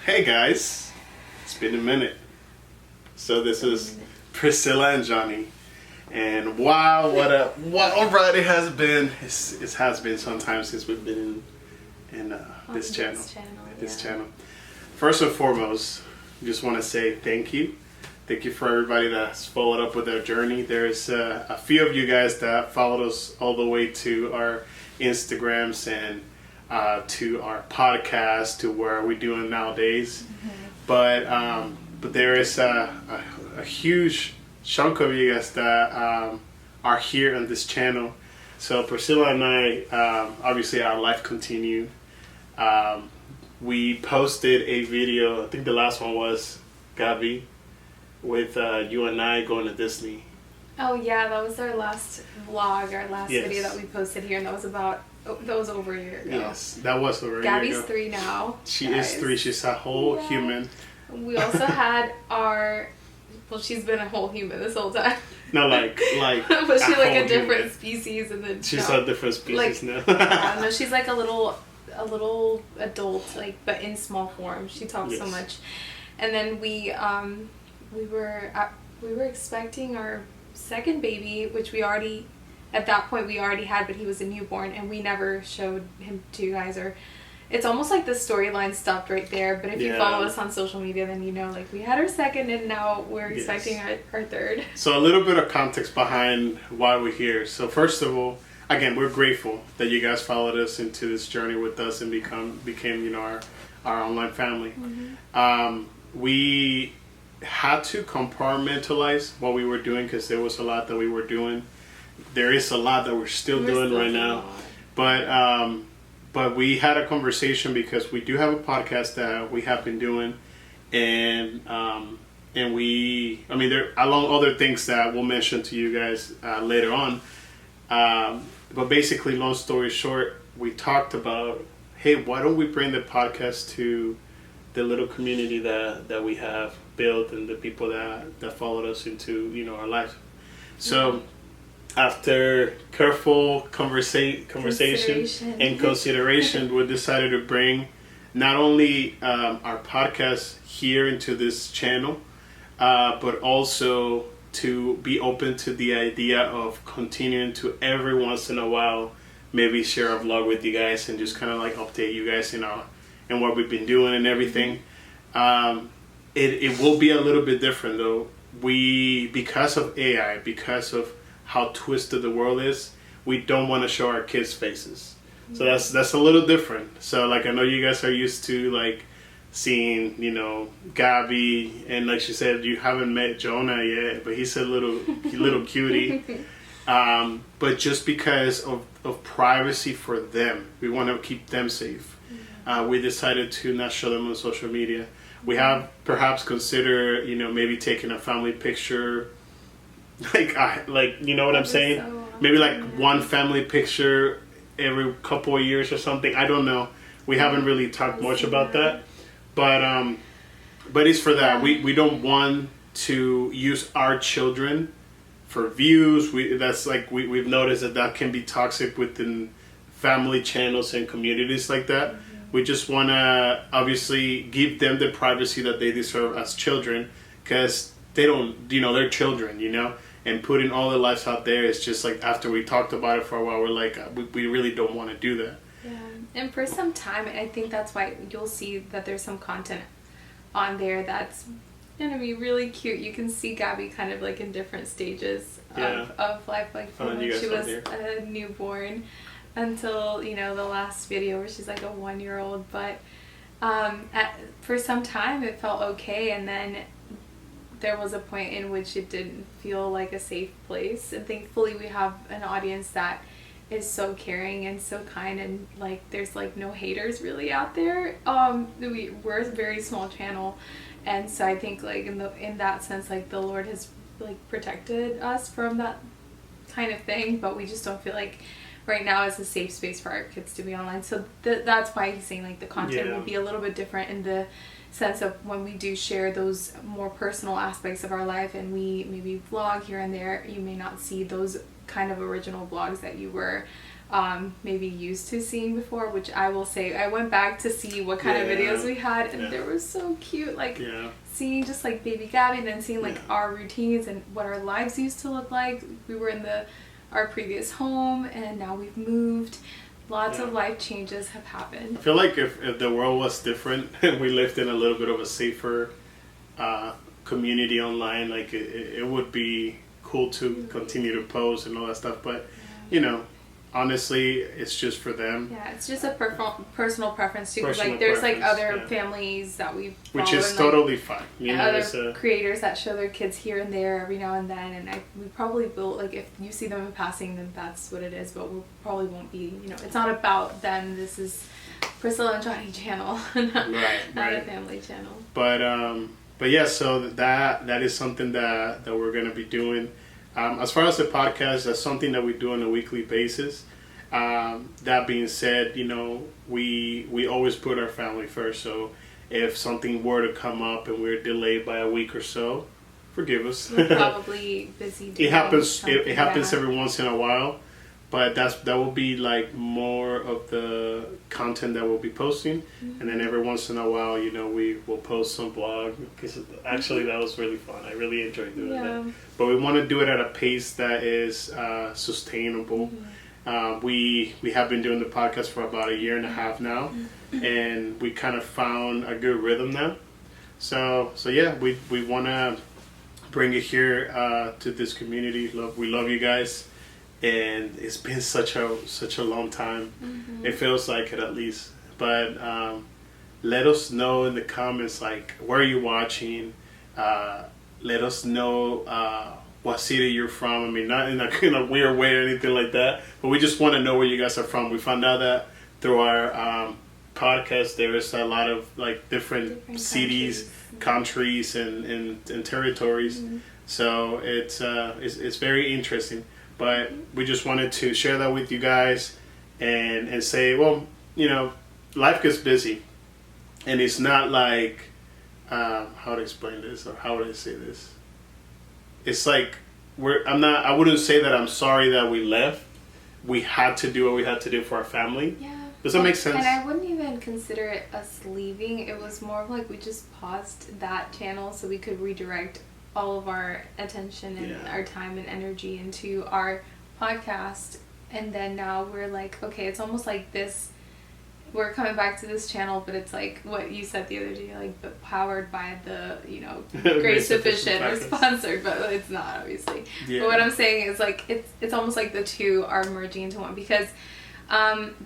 Hey guys, it's been a minute. So this is Priscilla and Johnnie, and wow, what a ride it has been. It has been some time since we've been in this channel. First and foremost, I just want to say thank you. Thank you for everybody that's followed up with our journey. There's a few of you guys that followed us all the way to our Instagrams and to our podcast, to where we're doing nowadays. Mm-hmm. But there is a huge chunk of you guys that are here on this channel. So Priscilla and I, obviously our life continued. We posted a video, I think the last one was Gabby, with you and I going to Disney. Oh yeah, that was our last vlog, our last video that we posted here, and that was over a year ago. Yes, that was over a Gabby's year ago. 3 now. She is 3. She's a whole human. We also had she's been a whole human this whole time. No, like but she's like a different species, and then she's a different species now. No, she's like a little adult, like, but in small form. She talks so much. And then we were expecting our second baby, which at that point we already had, but he was a newborn, and we never showed him to you guys, or it's almost like the storyline stopped right there. But if you follow us on social media, then you know, like, we had our second and now we're expecting our third. So a little bit of context behind why we're here. So first of all, again, we're grateful that you guys followed us into this journey with us and became our online family. Mm-hmm. We had to compartmentalize what we were doing because there was a lot that we were doing. There is a lot that we're still doing right now, but we had a conversation because we do have a podcast that we have been doing, and there, along other things that we'll mention to you guys later on. But basically, long story short, we talked about, hey, why don't we bring the podcast to the little community that we have built and the people that followed us into our life. So after careful conversation and consideration, we decided to bring not only our podcast here into this channel, but also to be open to the idea of continuing to every once in a while maybe share a vlog with you guys and just kind of like update you guys and what we've been doing and everything. It will be a little bit different though. Because of AI, because of how twisted the world is, we don't want to show our kids' faces. So that's a little different. So like, I know you guys are used to like seeing, Gabby, and like she said, you haven't met Jonah yet, but he's a little cutie. But just because of privacy for them, we want to keep them safe. We decided to not show them on social media. We have perhaps considered, maybe taking a family picture, like you know what I'm saying? So maybe like one family picture every couple of years or something. I don't know. We haven't really talked much about that, but it's for that. We don't want to use our children for views. We've noticed that can be toxic within family channels and communities like that. We just want to obviously give them the privacy that they deserve as children, because they don't, they're children, and putting all their lives out there is just like, after we talked about it for a while, we're like, we really don't want to do that. Yeah, and for some time, I think that's why you'll see that there's some content on there that's going to be really cute. You can see Gabby kind of like in different stages of life, like from when she was a newborn until the last video where she's like a 1-year-old. But for some time it felt okay, and then there was a point in which it didn't feel like a safe place. And thankfully we have an audience that is so caring and so kind, and like there's like no haters really out there. We're a very small channel, and so I think like in that sense, like the Lord has like protected us from that kind of thing, but we just don't feel like right now is a safe space for our kids to be online. So that's why he's saying like the content will be a little bit different in the sense of when we do share those more personal aspects of our life and we maybe vlog here and there, you may not see those kind of original vlogs that you were maybe used to seeing before, which I will say I went back to see what kind of videos we had, and they were so cute, like seeing just like baby Gabby, and then seeing like our routines and what our lives used to look like. We were in our previous home, and now we've moved. Lots of life changes have happened. I feel like if the world was different and we lived in a little bit of a safer community online, like it would be cool to continue to post and all that stuff, but you know, honestly, it's just for them. Yeah, it's just a personal preference too. Like there's like other families that we follow, which is and, totally fine. You know, other creators that show their kids here and there every now and then, and we probably will, like, if you see them in passing, then that's what it is. But we probably won't be. You know, it's not about them. This is Priscilla and Johnnie channel, not a family channel. But yeah, so that is something that we're gonna be doing. As far as the podcast, that's something that we do on a weekly basis. That being said, you know, we always put our family first. So if something were to come up and we're delayed by a week or so, forgive us. We're probably busy doing It happens. It happens that. every once in a while, but that will be like more of the content that we'll be posting, and then every once in a while, you know, we will post some blog. Because actually, that was really fun. I really enjoyed doing that. But we want to do it at a pace that is sustainable. We have been doing the podcast for about 1.5 years now, and we kind of found a good rhythm now. So yeah, we want to bring it here to this community. We love you guys. And it's been such a long time. It feels like it, at least. But let us know in the comments, like, where are you watching? Let us know what city you're from. I mean, not in a weird way or anything like that, but we just want to know where you guys are from. We found out that through our podcast, there is a lot of like different cities, countries, and territories. So it's very interesting. But we just wanted to share that with you guys and say, well, you know, life gets busy. And it's not like, how to explain this, or how would I say this? It's like, I wouldn't say that I'm sorry that we left. We had to do what we had to do for our family. Yeah. Does that make sense? And I wouldn't even consider it us leaving. It was more of like we just paused that channel so we could redirect all of our attention and our time and energy into our podcast. And then now we're like, okay, it's almost like this, we're coming back to this channel, but it's like what you said the other day, like, but powered by the, you know, Grace Sufficient or sponsored, but it's not, obviously. But what I'm saying is, like, it's almost like the two are merging into one, because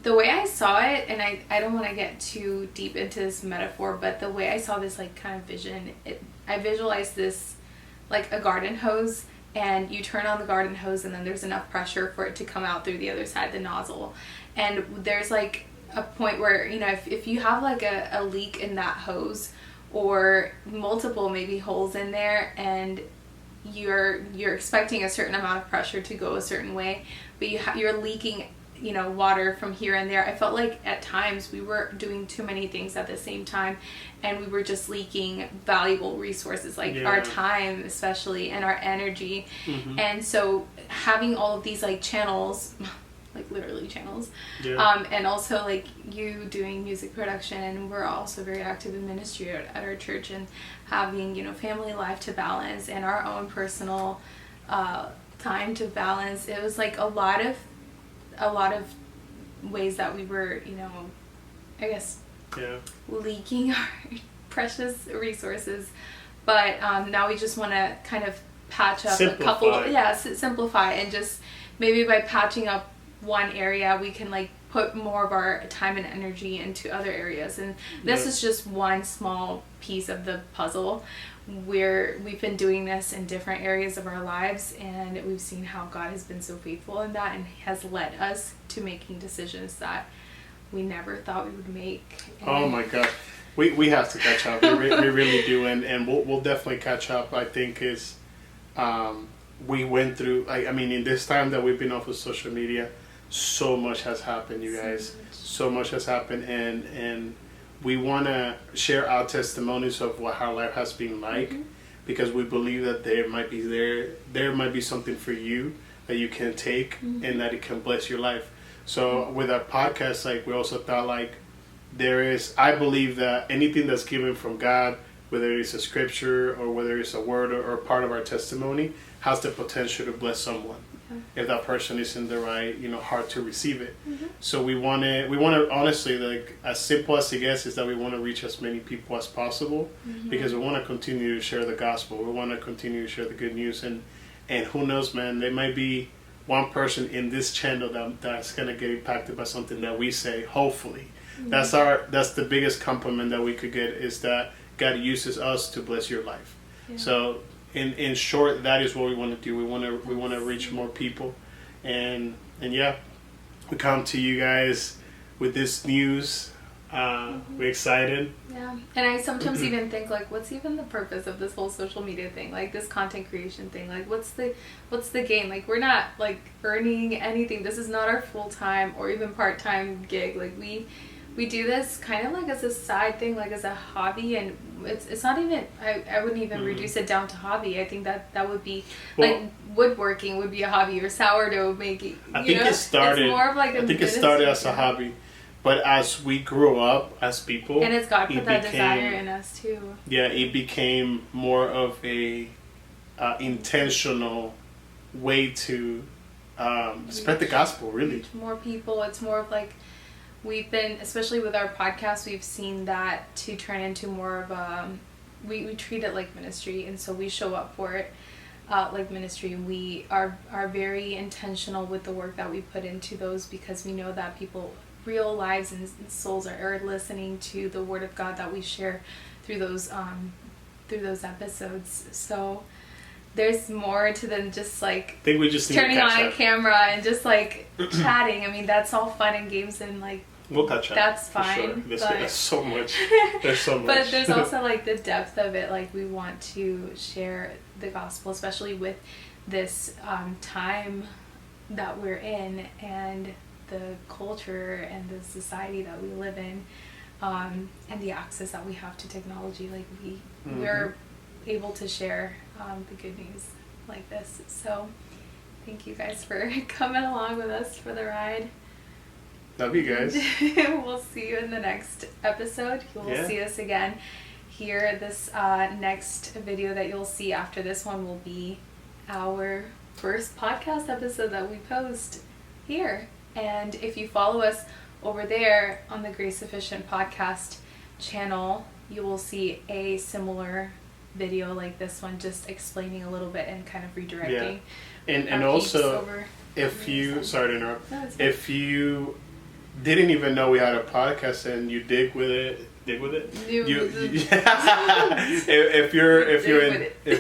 the way I saw it, and I don't want to get too deep into this metaphor, but the way I saw this, like, kind of vision, I visualized this like a garden hose, and you turn on the garden hose, and then there's enough pressure for it to come out through the other side of the nozzle. And there's like a point where, you know, if you have like a leak in that hose, or multiple maybe holes in there, and you're expecting a certain amount of pressure to go a certain way, but you're leaking, you know, water from here and there. I felt like at times we were doing too many things at the same time, and we were just leaking valuable resources, like our time especially, and our energy. And so having all of these like channels, like literally channels, and also like you doing music production, and we're also very active in ministry at our church, and having, you know, family life to balance and our own personal time to balance. It was like a lot of ways that we were, you know, I guess leaking our precious resources. But now we just want to kind of patch up simplify, and just maybe by patching up one area, we can like put more of our time and energy into other areas. And this is just one small piece of the puzzle. We've been doing this in different areas of our lives, and we've seen how God has been so faithful in that, and has led us to making decisions that we never thought we would make. And oh my God, we have to catch up. We really do, and we'll definitely catch up. I think is we went through. I mean, in this time that we've been off of social media, so much has happened, you guys. So much has happened, and we want to share our testimonies of what our life has been like, because we believe that there might be something for you that you can take, and that it can bless your life. So with our podcast, like we also thought like I believe that anything that's given from God, whether it's a scripture or whether it's a word or part of our testimony, has the potential to bless someone. If that person is in the right, heart to receive it. So we want to honestly, like, as simple as it gets, is that we want to reach as many people as possible, because we want to continue to share the gospel. We want to continue to share the good news, and who knows, man, there might be one person in this channel that's gonna get impacted by something that we say. Hopefully, that's the biggest compliment that we could get, is that God uses us to bless your life. So. In short, that is what we want to do. We want to reach more people, and yeah, we come to you guys with this news. We're excited. Yeah, and I sometimes even think, like, what's even the purpose of this whole social media thing, like this content creation thing? Like, what's the game? Like, we're not like earning anything. This is not our full-time or even part-time gig. Like, we do this kind of like as a side thing, like as a hobby, and it's not even, I wouldn't even reduce it down to hobby. I think that would be, like, woodworking would be a hobby, or sourdough making. I think it started. It's more of like I think it started as a hobby, but as we grew up as people, and it's God put that desire in us too. Yeah, it became more of a intentional way to spread the gospel. Really, reach more people. It's more of like, we've been, especially with our podcast, we've seen that to turn into more of a, we treat it like ministry, and so we show up for it like ministry. We are very intentional with the work that we put into those, because we know that people, real lives and souls are listening to the word of God that we share through those episodes. So there's more to than just like, I think we just turning on a camera and just like chatting. I mean, that's all fun and games, and like, we'll touch on that's fine. Sure. There's so much. There's so much. But there's also like the depth of it. Like, we want to share the gospel, especially with this time that we're in, and the culture and the society that we live in, and the access that we have to technology. Like, we're able to share the good news like this. So thank you guys for coming along with us for the ride. Love you guys. We'll see you in the next episode. You will see us again here. This next video that you'll see after this one will be our first podcast episode that we post here. And if you follow us over there on the Grace Sufficient podcast channel, you will see a similar video like this one, just explaining a little bit and kind of redirecting. And also, if you, sorry to interrupt, if you didn't even know we had a podcast and you dig with it, if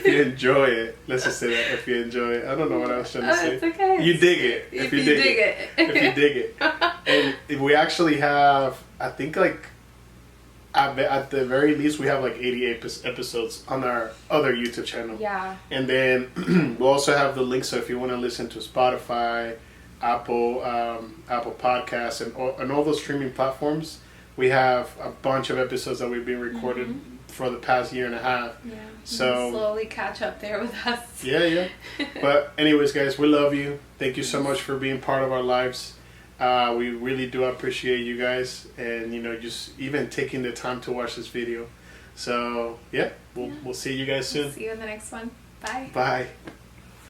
you enjoy it, let's just say that, if you enjoy it, I don't know what I was trying to say. It's okay. You dig it. If you dig it. And we actually have, I think, like, at the very least, we have like 88 episodes on our other YouTube channel. Yeah. And then we'll also have the link, so if you want to listen to Spotify, Apple Podcasts, and all those streaming platforms, we have a bunch of episodes that we've been recorded for the past year and a half. Yeah. So slowly catch up there with us. Yeah. But anyways, guys, we love you. Thank you so much for being part of our lives. We really do appreciate you guys, and just even taking the time to watch this video. So we'll see you guys soon. See you in the next one. Bye. Bye.